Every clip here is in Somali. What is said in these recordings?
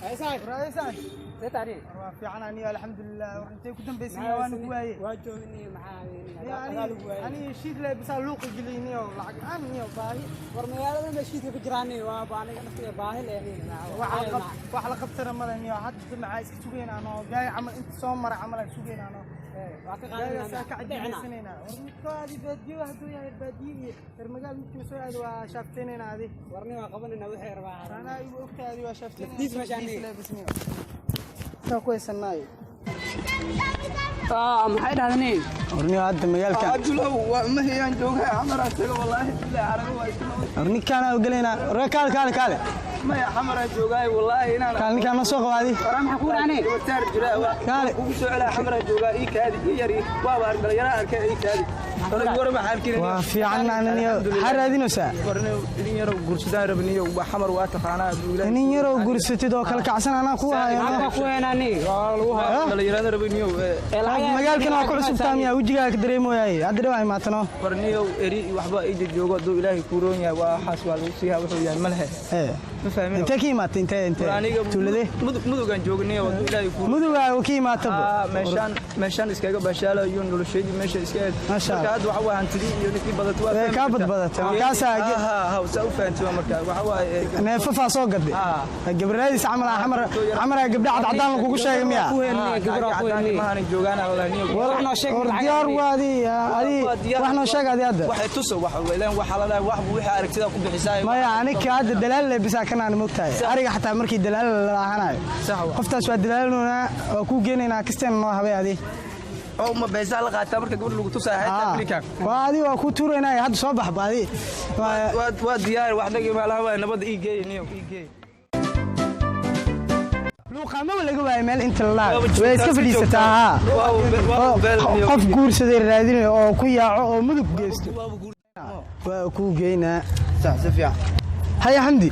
رئيسان تاريخ في عناني الحمد لله وانت كنت بسمي وانا كواي واجوني معاي يعني شيء لا بس لوق جليني ولعق اني باهي ورميالada meeshii ku jiraanay waa baaniga naftiga baahi leeyahay waxa la qabtana madan iyo hadda macaa iska sugeynaan oo gaay amal inta soo maray amal ay sugeynaan oo waa ka qaadanaa ka cadaysanayna warmikaadi baadiyo haduu yahay baadiyo hermagaal intii soo aad waa shaafteynayna adi warni waa qabanayna wixii rabaa ana igu ogtaadi waa shaafteynayna diis meeshaan soo kuweysanay maxay dhahdeen warni hadda magaalka abdulow ma hayaan joogaa xamara tago wallahi billahi arago waa isla warni kana u galeena kaale ma ya xamara joogaa wallahi inaan kaal ninka soo qaadi waran ku raanay watar jira kaale ugu soo celaa xamara joogaa ii kaadi ii yari waa baar dhalinyaro arkay ii kaadi tolo warma xalkiina waa fiican ananiyo xaraadinaysa warni idin yaro gursadaan rabniyo waa xamar waa taqaanaa abdulow nin yaro gursatid oo kala kacsan ana ku hayo ku heenani waa lagu hayo dhalinyarada rabniyo magaalkan waa ku cusubtaan yaa wajiga ka dareemoyay hadda waa imaatano warniyo eri waxba ay joogo doo ilaahay ku roon yahay waa xaas waa lagu siiyaa wuxuu yahay malaha ma fahmin inta ki imaatay inta tuulade mudugan joognay oo ilaahay ku muduga ki imaatay meeshan iskaga bashaalo iyo nolosheedii meesha iska marka hadda waxa waa hantidii iyo ninkii badad waa ka badbadatay markaas ha u fahantii marka waxa waa neefafa soo gaday gabraadis amar gabdha cadaan lagu sheegay miya ma joogaan waxna sheeg diyaar waadi waxna sheeg hadda waxay tuso waxa weeyaan waxa la leeyahay wax wixii aragtida ku bixisay ma yaani ka hadda dalaal lebisa kana moogtahay ariga xataa markii dalaal la ahanayo qoftaas waa dalaaluna oo ku geenayna kastaan noo habeeyadi oo ma beesa la qaataa marka gabadh lagu tusaay hayta afrika waadi waa ku tuureynaa hadda soo bax baadi waa diyaar wax dhagi malaha nabad ii geeyniyo luuqama laga waayay meel inta la way iska fadhiisataa qof guursaday raadinay oo ku yaaco oo mudug geesto waa ku geynaa sax fiican haya xamdi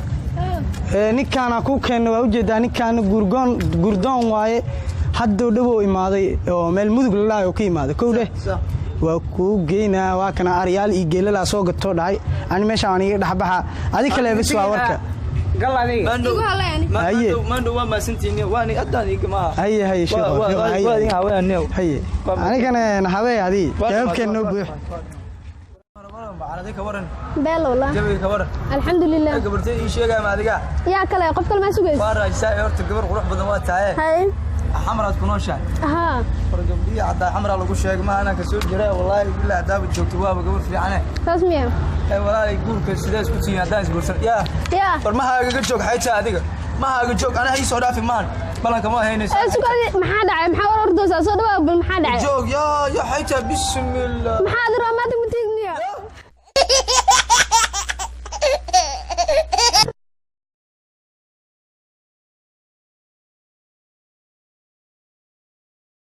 ninkaana ku keenay waa u jeedaa ninkaana gurdoon waaye hadda dhawo imaaday oo meel mudug la laayo ka imaaday kowle waa ku geynaa waa kana aryaal iyo geelala soo gato dhacay ani meesha aan iga dhaxbaxa adi kale bas waa warka galadi mando waa ma santiini waani adan igama haye sheekh waa haweeniyo haye anigana naxabay adi jawaabkeen noo buux beelowla jawi ka waran alxamdulillah gabartay ii sheegay ma adiga yaa kale qof kale ma sugays waa raayay horta gabar qurux badan waa tahay hay xamaraad ku nooshahay fargabdii cadda xamara lagu sheegay ma ana ka soo jiray wallahi billahi daaba joogto waa gabar fiican rasmiya ay wallahi guurka sidaas ku tiin hadaan isbuursan yaa farmahaaga ga joog hayta adiga mahaaga joog ana hay soo dhaafi maan balanka ma haynaysa suuqadi maxaa dhacay maxaa war ordoosa soo dhawaad bal maxaa dhacay joog ya hayta bismillah maxaa diro ma